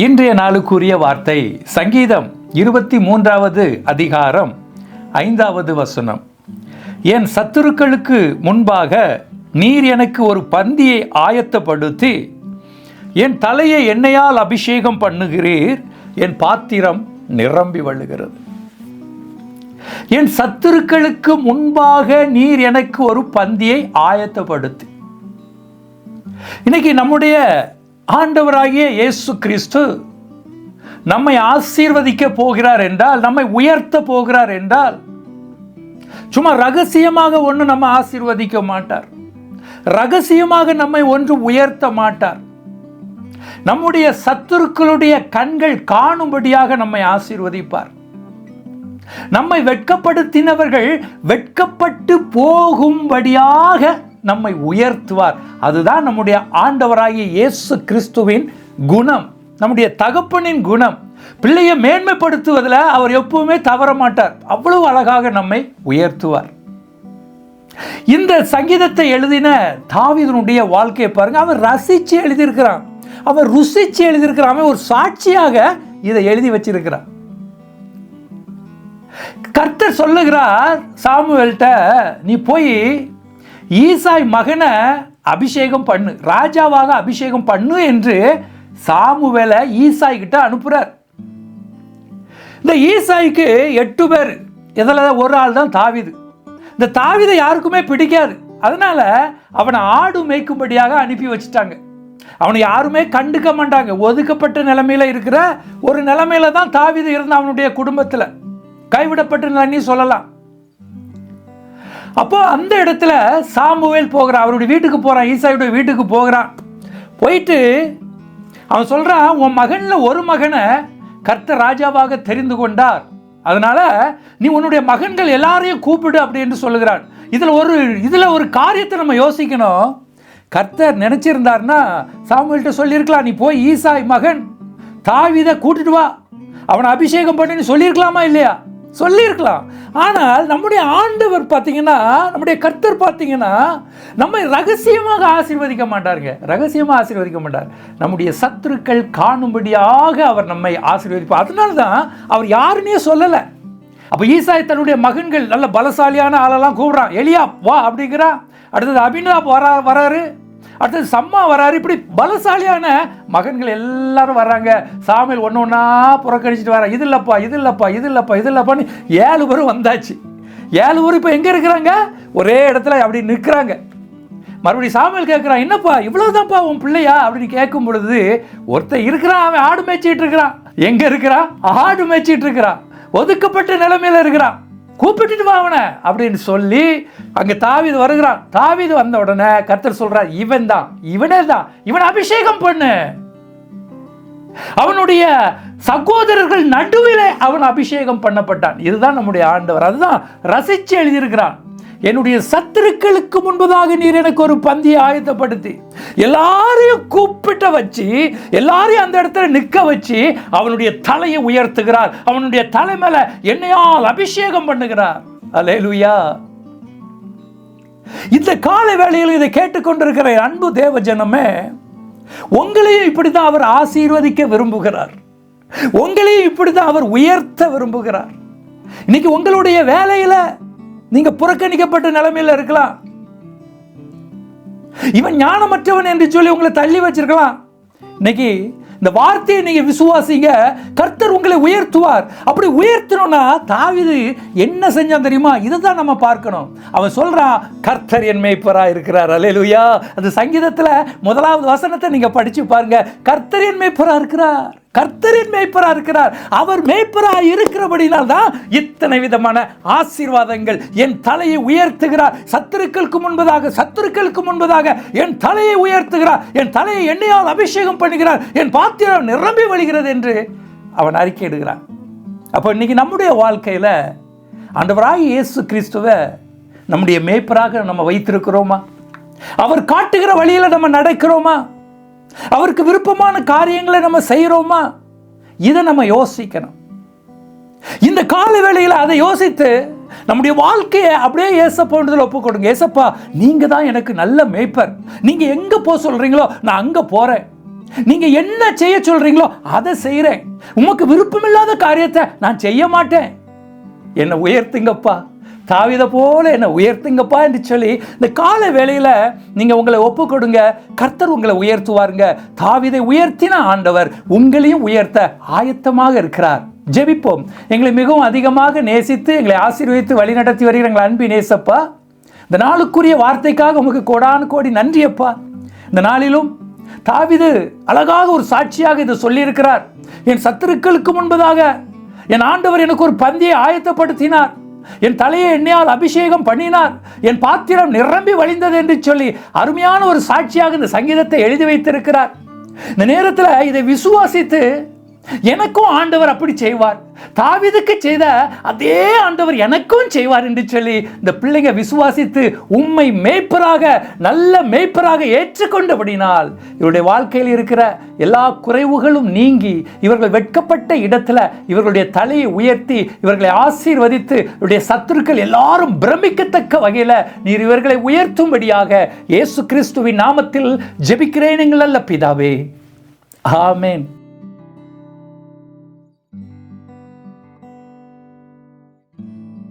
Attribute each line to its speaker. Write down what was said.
Speaker 1: இன்றைய நாளுக்குரிய வார்த்தை சங்கீதம் 23வது அதிகாரம் 5வது வசனம். என் சத்துருக்களுக்கு முன்பாக நீர் எனக்கு ஒரு பந்தியை ஆயத்தப்படுத்தி என் தலையை எண்ணெயால் அபிஷேகம் பண்ணுகிறீர், என் பாத்திரம் நிரம்பி வழிகிறது. என் சத்துருக்களுக்கு முன்பாக நீர் எனக்கு ஒரு பந்தியை ஆயத்தப்படுத்தி. இன்னைக்கு நம்முடைய ஆண்டவராகிய இயேசு கிறிஸ்து நம்மை ஆசீர்வதிக்க போகிறார் என்றால், நம்மை உயர்த்த போகிறார் என்றால், சும்மா ரகசியமாக ஒன்று நம்ம ஆசீர்வதிக்க மாட்டார். ரகசியமாக நம்மை ஒன்று உயர்த்த மாட்டார். நம்முடைய சத்துருக்களுடைய கண்கள் காணும்படியாக நம்மை ஆசீர்வதிப்பார். நம்மை வெட்கப்படுத்தினவர்கள் வெட்கப்பட்டு போகும்படியாக நம்மை உயர்த்துவார். அதுதான் நம்முடைய ஆண்டவராகிய இயேசு கிறிஸ்துவின் குணம், நம்முடைய தகப்பனின் குணம். பிள்ளையை மேன்மைப்படுத்துவதில் அவர் எப்பவுமே தவற மாட்டார். அவ்வளவு அழகாக நம்மை உயர்த்துவார். இந்த சங்கீதத்தை எழுதின தாவீதுனுடைய வாழ்க்கையை பாருங்க. அவர் ரசிச்சு எழுதியிருக்கிறான், அவர் ருசிச்சு எழுதியிருக்கிறான், அவன் ஒரு சாட்சியாக இதை எழுதி வச்சிருக்கிறான். கர்த்தர் சொல்லுகிறார் சாமுவேல்ட்ட, நீ போய் ஈசாய் மகனை அபிஷேகம் பண்ணு, ராஜாவாக அபிஷேகம் பண்ணு என்று சாமுவேலை ஈசாய் கிட்ட அனுப்புறார். இந்த ஈசாய்க்கு 8 பேர், இதில் ஒரு ஆள் தான் தாவீது. இந்த தாவீதை யாருக்குமே பிடிக்காது. அதனால அவனை ஆடு மேய்க்கும்படியாக அனுப்பி வச்சுட்டாங்க. அவனை யாருமே கண்டுக்க மாட்டாங்க. ஒதுக்கப்பட்ட நிலைமையில இருக்கிற ஒரு நிலைமையில தான் தாவீது இருந்த அவனுடைய குடும்பத்தில் கைவிடப்பட்டு சொல்லலாம். அப்போ அந்த இடத்துல சாமுவேல் போகிறான், அவருடைய வீட்டுக்கு போகிறான், ஈசாயுடைய வீட்டுக்கு போகிறான். போயிட்டு அவன் சொல்கிறான், உன் மகனில் ஒரு மகனை கர்த்தர் ராஜாவாக தெரிந்து கொண்டார், அதனால நீ உன்னுடைய மகன்கள் எல்லாரையும் கூப்பிடு அப்படின்னு சொல்லுகிறான். இதில் ஒரு காரியத்தை நம்ம யோசிக்கணும். கர்த்தர் நினச்சிருந்தார்னா சாமுவேல்கிட்ட சொல்லியிருக்கலாம், நீ போய் ஈசாய் மகன் தாவீதை கூட்டிட்டு வா, அவனை அபிஷேகம் பண்ணின்னு சொல்லியிருக்கலாமா இல்லையா? சொல்லியிருக்கலாம். ஆனால் நம்முடைய ஆண்டவர் பார்த்தீங்கன்னா, நம்முடைய கர்த்தர் பார்த்தீங்கன்னா, நம்மை ரகசியமாக ஆசீர்வதிக்க மாட்டாருங்க. ரகசியமாக ஆசீர்வதிக்க மாட்டார். நம்முடைய சத்துருக்கள் காணும்படியாக அவர் நம்மை ஆசீர்வதிப்பார். அதனால தான் அவர் யாருன்னே சொல்லலை. அப்போ ஈசாய் தன்னுடைய மகன்கள் நல்ல பலசாலியான ஆளெல்லாம் கூப்பிட்றான். எலியா வா அப்படிங்கிறான். அடுத்தது அபினதாப் வராரு. அடுத்தது சம்மா வராரு. இப்படி பலசாலியான மகன்கள் எல்லாரும் வர்றாங்க. சாமுவேல் ஒன்று ஒன்றா புறக்கணிச்சிட்டு வர, இது இல்லைப்பா இது இல்லைப்பா இது இல்லைப்பா இது இல்லைப்பான்னு 7 பேரும் வந்தாச்சு. 7 பேரும் இப்போ எங்கே இருக்கிறாங்க? ஒரே இடத்துல அப்படி நிற்கிறாங்க. மறுபடியும் சாமுவேல் கேட்குறான், என்னப்பா இவ்வளோதான்ப்பா உன் பிள்ளையா அப்படின்னு கேட்கும் பொழுது, ஒருத்தர் இருக்கிறான், அவன் ஆடு மேய்ச்சிட்டு இருக்கிறான். எங்கே இருக்கிறான்? ஆடு மேய்ச்சிட்டு இருக்கிறான். ஒதுக்கப்பட்ட நிலைமையில இருக்கிறான். கூப்பிட்டுட்டு வா அவனை அப்படின்னு சொல்லி அங்கே தாவீது வருகிறான். தாவீது வந்த உடனே கர்த்தர் சொல்றார், இவனே தான் இவன் அபிஷேகம் பண்ணு. அவனுடைய சகோதரர்கள் நடுவிலே அவன் அபிஷேகம் பண்ணப்பட்டான். இதுதான் நம்முடைய ஆண்டவர். அதுதான் ரசிச்சு எழுதியிருக்கிறான். என்னுடைய சத்துருக்களுக்கு முன்பதாக நீர் எனக்கு ஒரு பந்தியை ஆயத்தப்படுத்தி, எல்லாரையும் கூப்பிட்ட வச்சு, எல்லாரையும் அந்த இடத்துல நிற்க வச்சு அவனுடைய தலையை உயர்த்துகிறார். அவனுடைய தலை மேல எண்ணெயால் அபிஷேகம் பண்ணுகிறார். அல்லேலூயா. இந்த கால வேளையில் இதை கேட்டுக்கொண்டிருக்கிற அன்பு தேவ ஜனமே, உங்களையும் இப்படிதான் அவர் ஆசீர்வதிக்க விரும்புகிறார். உங்களையும் இப்படிதான் அவர் உயர்த்த விரும்புகிறார். இன்னைக்கு உங்களுடைய வேலையில நீங்க புறக்கணிக்கப்பட்ட நிலைமையில இருக்கலாம். இவன் ஞானமற்றவன் என்று சொல்லி உங்களை தள்ளி வச்சிருக்கலாம். இன்னைக்கு இந்த வார்த்தையை நீங்க விசுவாசிங்க, கர்த்தர் உங்களை உயர்த்துவார். அப்படி உயர்த்தணும்னா தாவீது என்ன செஞ்சான் தெரியுமா? இதை தான் நம்ம பார்க்கணும். அவன் சொல்றான், கர்த்தர் என் மேய்ப்பரா இருக்கிறார். அல்லேலூயா. அந்த சங்கீதத்துல 1வது வசனத்தை நீங்க படிச்சு பாருங்க. கர்த்தர் என் மேய்ப்பரா இருக்கிறார், கர்த்தரின் மேய்ப்பரா இருக்கிறார். அவர் மேய்ப்பரா இருக்கிறபடினால் தான் இத்தனை விதமான ஆசீர்வாதங்கள். என் தலையை உயர்த்துகிறார். சத்துருக்களுக்கு முன்பதாக என் தலையை உயர்த்துகிறார். என் தலையை எண்ணெயால் அபிஷேகம் பண்ணுகிறார். என் பாத்திரம் நிரம்பி வழிகிறது என்று அவன் அறிக்கையிடுகிறான். அப்போ இன்னைக்கு நம்முடைய வாழ்க்கையில ஆண்டவராகிய இயேசு கிறிஸ்துவை நம்முடைய மேய்ப்பராக நம்ம வைத்திருக்கிறோமா? அவர் காட்டுகிற வழியில நம்ம நடக்கிறோமா? அவருக்கு விருப்பமான காரியங்களை நம்ம செய்கிறோமா? இதை நம்ம யோசிக்கணும். இந்த கால வேளையில் அதை யோசித்து நம்முடைய வாழ்க்கையை அப்படியே ஏசப்பான்றதில் ஒப்பு கொடுங்க. ஏசப்பா, நீங்க தான் எனக்கு நல்ல மேய்ப்பர். நீங்க எங்க போக சொல்றீங்களோ நான் அங்க போறேன். நீங்க என்ன செய்ய சொல்றீங்களோ அதை செய்யறேன், உமக்கு விருப்பமில்லாத காரியத்தை நான் செய்ய மாட்டேன், என்னை உயர்த்துங்கப்பா, தாவீதை போல என்னை உயர்த்துங்கப்பா என்று சொல்லி இந்த கால வேளையில நீங்க உங்களை ஒப்பு கொடுங்க. கர்த்தர் உங்களை உயர்த்துவாருங்க. தாவீதை உயர்த்தின ஆண்டவர் உங்களையும் உயர்த்த ஆயத்தமாக இருக்கிறார். ஜெபிப்போம். எங்களை மிகவும் அதிகமாக நேசித்து எங்களை ஆசீர்வதித்து வழிநடத்தி வருகிற எங்கள் அன்பி நேசப்பா, இந்த நாளுக்குரிய வார்த்தைக்காக உங்களுக்கு கோடானு கோடி நன்றி அப்பா. இந்த நாளிலும் தாவீது அழகாக ஒரு சாட்சியாக இதை சொல்லியிருக்கிறார். என் சத்துருக்களுக்கு முன்பதாக என் ஆண்டவர் எனக்கு ஒரு பந்தியை ஆயத்தப்படுத்தினார், என் தலையை எண்ணெயால் அபிஷேகம் பண்ணினார், என் பாத்திரம் நிரம்பி வழிந்தது என்று சொல்லி அருமையான ஒரு சாட்சியாக இந்த சங்கீதத்தை எழுதி வைத்திருக்கிறார். இந்த நேரத்தில் இதை விசுவாசித்து எனக்கும் ஆண்டவர் அப்படி செய்வார், தாவீதுக்கு செய்த அதே ஆண்டவர் எனக்கும் செய்வார் என்று சொல்லி இந்த பிள்ளைங்க விசுவாசித்து உம்மை மேய்ப்பராக, நல்ல மேய்ப்பராக ஏற்றுக்கொண்டபடினால் இவருடைய வாழ்க்கையில் இருக்கிற எல்லா குறைவுகளும் நீங்கி இவர்கள் வெட்கப்பட்ட இடத்துல இவர்களுடைய தலையை உயர்த்தி இவர்களை ஆசீர்வதித்து இவருடைய சத்துருக்கள் எல்லாரும் பிரமிக்கத்தக்க வகையில் நீர் இவர்களை உயர்த்தும்படியாக இயேசு கிறிஸ்துவின் நாமத்தில் ஜெபிக்கிறேன் எங்கள் நல்ல பிதாவே, ஆமென்.